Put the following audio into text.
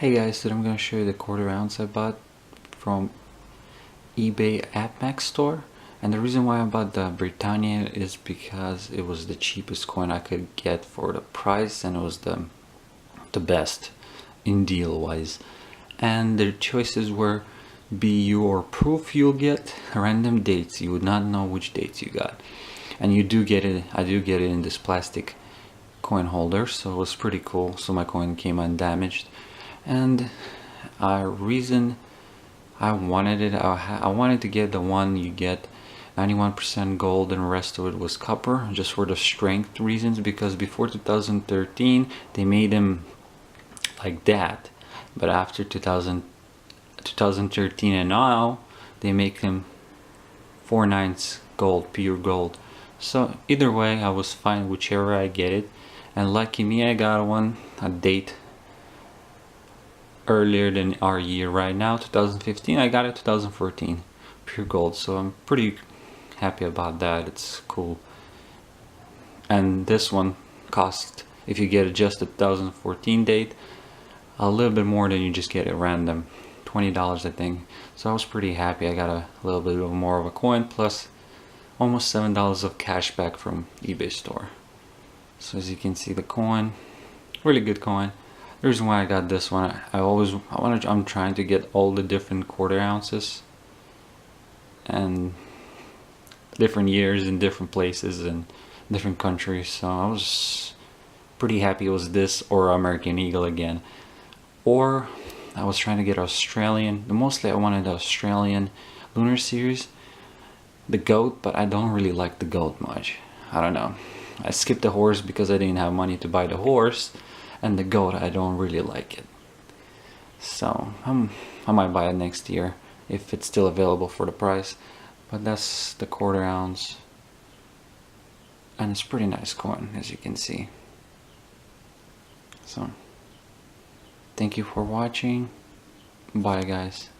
Hey guys, today I'm going to show you the quarter ounce I bought from eBay AppMax store. And the reason why I bought the Britannia is because it was the cheapest coin I could get for the price, and it was the best in deal wise. And the choices were BU or proof. You'll get random dates. You would not know which dates you got. And you do get it, I do get it in this plastic coin holder, so it was pretty cool. So my coin came undamaged. And reason I wanted it, I wanted to get the one you get 91% gold and the rest of it was copper, just for the strength reasons, because before 2013 they made them like that, but after 2013 and now they make them 4/9 gold, pure gold. So either way I was fine whichever I get it. And lucky me, I got a date earlier than our year. Right now 2015, I got it 2014 pure gold, so I'm pretty happy about that. It's cool. And this one cost, if you get it just the 2014 date, a little bit more than you just get it random, $20 I think. So I was pretty happy. I got a little bit more of a coin plus almost $7 of cash back from eBay store. So as you can see, the coin, really good coin. The reason why I got this one, I'm trying to get all the different quarter ounces and different years in different places and different countries. So I was pretty happy it was this or American Eagle again. Or I was trying to get Australian. Mostly I wanted the Australian Lunar Series, the goat, but I don't really like the goat much. I don't know. I skipped the horse because I didn't have money to buy the horse. And the goat, I don't really like it. So I might buy it next year if it's still available for the price. But that's the quarter ounce. And it's a pretty nice coin, as you can see. So thank you for watching. Bye guys.